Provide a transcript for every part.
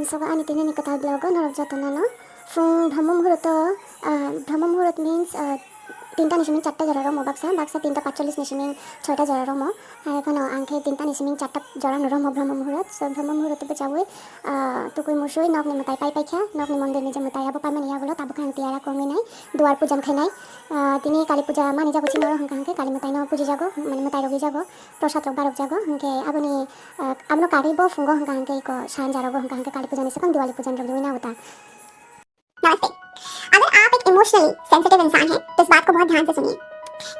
Ansoga ani tine nikata blogo norok jatana no fung brahma muhurat means 3টা নিশিমিং 4টা জরা রমো বাক্সা 3টা 45 নিশিমিং 6টা জরা রমো এখন আংখে 3টা নিশিমিং 4টা জরা রমো ব্রহ্ম মুহূর্ত সো ব্রহ্ম মুহূর্ত বেচাওই তুকুই মুসুই নকনি মতাই পাইখা নকনি মন্দির নিজে মতাই আবো পাইমানি ইয়াগুলো তাবো খাং তিয়ারা কমি নাই দুয়ার পূজন খাই নাই তিনি কালী পূজা মানি যাগো চিনর হাঙ্কে কালী মতাই ন পূজি যাগো মানে মতাই রগি যাগো প্রসাদ রক বারক যাগো হাঙ্কে আবনি আমনো কারিবো ফুঙ্গো হাঙ্কে को शान जारोगो हांके काली पूजा निसे दिवाली पूजन रग ना होता। नमस्ते, अगर आप एक इमोशनली सेंसिटिव इंसान हैं तो इस बात को बहुत ध्यान से सुनिए।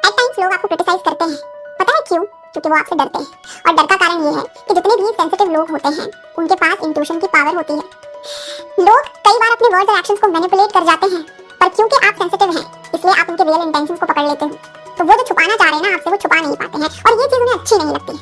एट टाइम्स लोग आपको क्रिटिसाइज करते हैं, पता है क्यों? क्योंकि वो आपसे डरते हैं और डर का कारण ये है कि जितने भी सेंसिटिव लोग होते हैं उनके पास इंट्यूशन की पावर होती है। लोग कई बार अपने वर्ड्स और एक्शंस को मैनिपुलेट कर जाते हैं, पर क्योंकि आप सेंसिटिव हैं इसलिए आप उनके रियल इंटेंशंस को पकड़ लेते हो, तो वो जो छुपाना चाह रहे हैं ना आपसे वो छुपा नहीं पाते हैं और ये चीज़ उन्हें अच्छी नहीं लगती।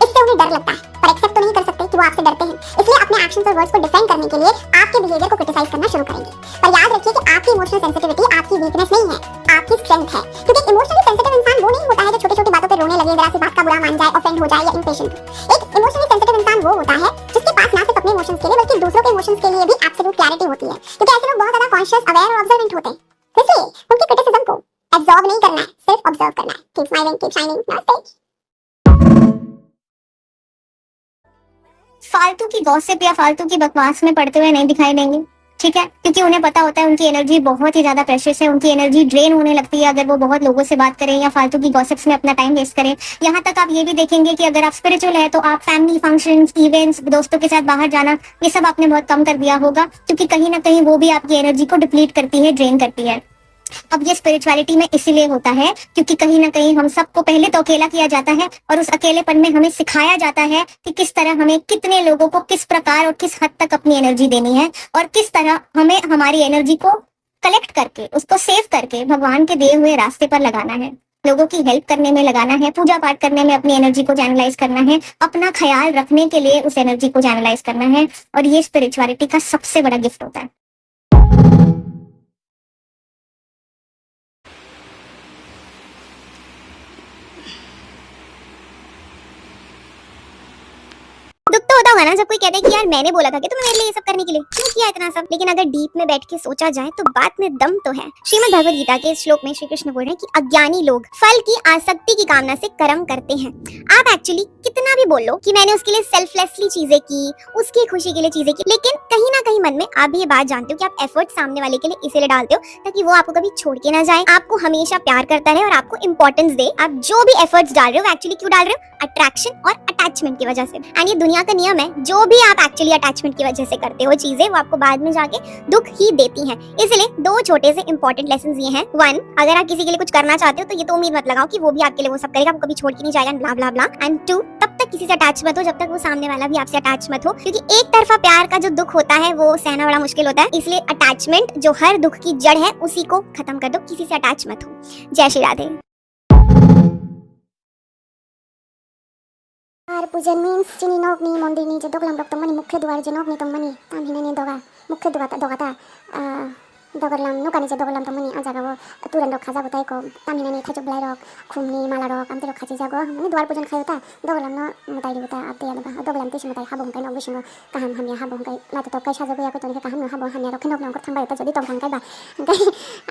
इससे उन्हें डर लगता है पर एक्सेप्ट तो नहीं कर सकते कि वो आपसे डरते हैं, इसलिए अपने एक्शंस और वर्ड्स को डिफेंड करने के लिए आपके बिहेवियर को क्रिटिसाइज करना शुरू करेंगे। पर याद रखिए कि आपकी इमोशनल सेंसिटिविटी आपकी वीकनेस नहीं है, आपकी स्ट्रेंथ है, क्योंकि इमोशनली सेंसिटिव इंसान वो नहीं होता है जो छोटी-छोटी बातों पे रोने लगे, जरा सी बात का बुरा मान जाए, ऑफेंड हो जाए या इम्पेशेंट। एक इमोशनली सेंसिटिव इंसान वो होता है जिसके पास ना सिर्फ अपने इमोशंस के लिए बल्कि दूसरों के इमोशंस के लिए भी एब्सोल्यूट क्लैरिटी होती है, क्योंकि ऐसे लोग बहुत ज्यादा कॉन्शियस, अवेयर और ऑब्जर्वेंट होते हैं। इसलिए उनकी क्रिटिसिज्म को एब्जॉर्ब नहीं करना है, सिर्फ ऑब्जर्व करना है। Keep smiling, keep shining. नमस्ते। फालतू की गॉसिप या फालतू की बकवास में पड़ते हुए नहीं दिखाई देंगे, ठीक है, क्योंकि उन्हें पता होता है उनकी एनर्जी बहुत ही ज्यादा प्रेशियस है, उनकी एनर्जी ड्रेन होने लगती है अगर वो बहुत लोगों से बात करें या फालतू की गॉसिप्स में अपना टाइम वेस्ट करें। यहाँ तक आप ये भी देखेंगे कि अगर आप स्पिरिचुअल है तो आप फैमिली फंक्शंस, इवेंट्स, दोस्तों के साथ बाहर जाना, ये सब आपने बहुत कम कर दिया होगा, क्योंकि कहीं ना कहीं वो भी आपकी एनर्जी को डिप्लीट करती है, ड्रेन करती है। अब ये स्पिरिचुअलिटी में इसीलिए होता है क्योंकि कहीं ना कहीं हम सबको पहले तो अकेला किया जाता है और उस अकेलेपन में हमें सिखाया जाता है कि किस तरह हमें कितने लोगों को किस प्रकार और किस हद तक अपनी एनर्जी देनी है और किस तरह हमें हमारी एनर्जी को कलेक्ट करके उसको सेव करके भगवान के दिए हुए रास्ते पर लगाना है, लोगों की हेल्प करने में लगाना है, पूजा पाठ करने में अपनी एनर्जी को चैनलाइज करना है, अपना ख्याल रखने के लिए उस एनर्जी को चैनलाइज करना है। और ये स्पिरिचुअलिटी का सबसे बड़ा गिफ्ट होता है। दुख तो होता होगा ना जब कोई कहता है कि यार मैंने बोला था कि तुम्हें मेरे लिए ये सब करने के लिए क्यों किया इतना सब, लेकिन अगर डीप में बैठ के सोचा जाए तो बात में दम तो है। श्रीमद् भगवद गीता के श्लोक में श्री कृष्ण बोल रहे हैं कि अज्ञानी लोग फल की आसक्ति की कामना से कर्म करते हैं। आप एक्चुअली कितना भी बोल लो कि मैंने उसके लिए सेल्फलेसली चीजें की, उसकी खुशी के लिए चीजें की, लेकिन कहीं ना कहीं मन में आप भी ये बात जानते हो कि आप एफर्ट सामने वाले के लिए इसीलिए डालते हो ताकि वो आपको कभी छोड़ के ना जाए, आपको हमेशा प्यार करता रहे और आपको इंपॉर्टेंस दे। आप जो भी एफर्ट्स डाल रहे हो एक्चुअली क्यों डाल रहे हो? अट्रैक्शन और अटैचमेंट की वजह से। एंड ये दुनिया का नियम है, जो भी आप एक्चुअली अटैचमेंट की वजह से करते हो चीजें वो आपको बाद में जाके दुख ही देती हैं। इसलिए दो छोटे से इंपॉर्टेंट लेसंस ये हैं। वन, अगर आप किसी के लिए कुछ करना चाहते हो तो ये तो उम्मीद मत लगाओ कि वो भी आपके लिए वो सब करेगा, वो कभी छोड़ के नहीं जाएगा, ब्ला ब्ला ब्ला। एंड टू, तब तक किसी से अटैच मत हो जब तक वो सामने वाला भी आपसे अटैच मत हो, क्योंकि एक तरफा प्यार का जो दुख होता है वो सहना बड़ा मुश्किल होता है। इसलिए अटैचमेंट जो हर दुख की जड़ है उसी को खत्म कर दो, किसी से अटैच मत हो। जय श्री राधे। আর পূজন মিন্স চিনি নগ্নি মন্দির নিয়ে যে দোগলাম রক্ত মানে মুখে দুয়ার যে নগ্নি তম্মানি তামহিনে নিয়ে দগা মুখে দগাতা দগরলাম নৌকানি যে দগরলাম তম্মানি আজাগাবো তুরেন রক খাজাবো তাই কো তামহিনে নিয়ে থাইচো ব্লাই রক খুমনি মালা রক আমতে রক খাচি যাগো মানে দুয়ার পূজন খাইতা দগরলাম ন মতাই দিবতা আপতে আদবা দগরলাম তেশ মতাই হাবো হংকাই নগ বিষ্ণু কাহাম হামিয়া হাবো হংকাই লাতে তো কাই সাজাবো ইয়াকো তনিকে কাহাম হাবো হামিয়া রক নগ নগ থামবাই তা যদি তং হংকাই বা হংকাই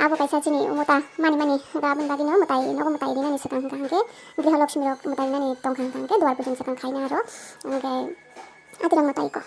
আবো কাইসা চিনি মতা মানি গাবন বাগি ন মতাই নগ মতাই দিনা নিসা কাহামকে গৃহলক্ষ্মী রক মতাই নানি তং হংকাকে দুয়ার পূজন সাকাং খাইনা আরো হংকাই আতিরাং মতাই কো।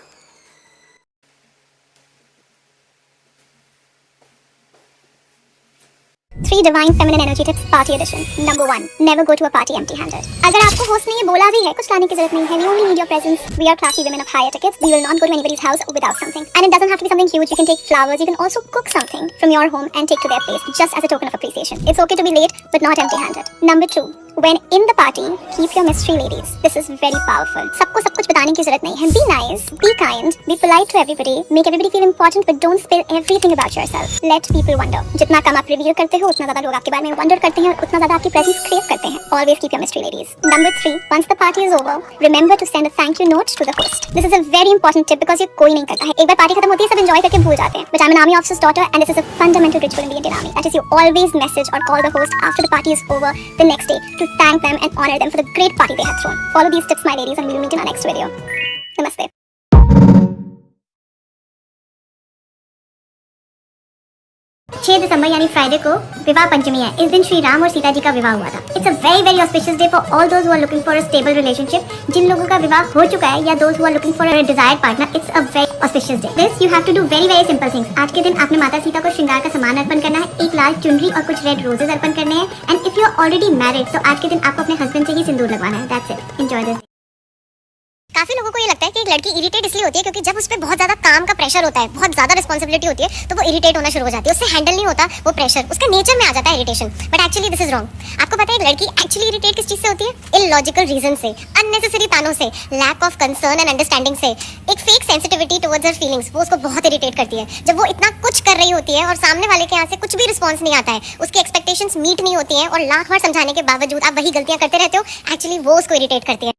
Three divine feminine energy tips party edition. Number 1, never go to a party empty-handed. अगर आपको होस्ट ने ये बोला भी है कुछ लाने की जरूरत नहीं है, we only need your presence. We are classy women of higher tickets. We will not go to anybody's house without something. And it doesn't have to be something huge. You can take flowers. You can also cook something from your home and take to their place just as a token of appreciation. It's okay to be late, but not empty-handed. Number 2, when in the party, keep your mystery ladies. This is very powerful. सबको सब कुछ बताने की जरूरत नहीं है. Be nice, be kind, be polite to everybody, make everybody feel important, but don't spill everything about yourself. Let people wonder. जितना कम आप रिवील करते हो उतना ज्यादा लोग आपके बारे में वंडर करते हैं और उतना ज्यादा आपकी प्रेजेंस क्रेव करते हैं. Always keep your mystery ladies. Number 3, once the party is over, remember to send a thank you note to the host. This is a very important tip because ये कोई नहीं करता है. एक बार पार्टी खत्म होती है सब एंजॉय करके भूल जाते हैं. But I'm an army officer's daughter and this is a fundamental ritual in the Indian army. That is, you always message or call the host after the party is over the next day to thank them and honor them for the great party they have thrown. Follow these tips, my ladies, and we will meet in our next video. Namaste. 6 दिसंबर यानी Friday को विवाह पंचमी है। इस दिन श्री राम और सीता जी का विवाह हुआ था। It's a very very auspicious day for all those who are looking for a stable relationship. जिन लोगों का विवाह हो चुका है या those who are looking for a desired partner, it's a very auspicious day. This you have to do very very simple things. आज के दिन आपने माता सीता को श्रृंगार का सामान अर्पण करना है, एक लाल चुनरी और कुछ रेड रोजेस अर्पण करने हैं। And if you are already married तो आज के दिन आपको अपने हस्बैंड से ही सिंदूर लगवाना है। That's it. Enjoy this. काफी लोगों को ये लगता है कि एक लड़की इरिटेट इसलिए होती है क्योंकि जब उस पर बहुत ज्यादा काम का प्रेशर होता है, बहुत ज्यादा रिस्पॉन्सिबिलिटी होती है, तो वो इरिटेट होना शुरू हो जाती है। उससे हैंडल नहीं होता वो प्रेशर, उसके नेचर में आ जाता है irritation. But actually this is wrong. आपको पता है एक लड़की एक्चुअली इरिटेट किस चीज से होती है? इलॉजिकल रीजन से, अननेसेसरी तानों से, lack of concern and understanding से, एक fake sensitivity towards her feelings, वो उसको बहुत इरिटेट करती है। जब वो इतना कुछ कर रही होती है और सामने वाले के यहाँ से कुछ भी रिस्पॉन्स नहीं आता है, उसकी एक्सपेक्टेशंस मीट नहीं होती हैं और लाख बार समझाने के बावजूद आप वही गलतियां करते रहते हो, एक्चुअली वो उसको इरिटेट करती है।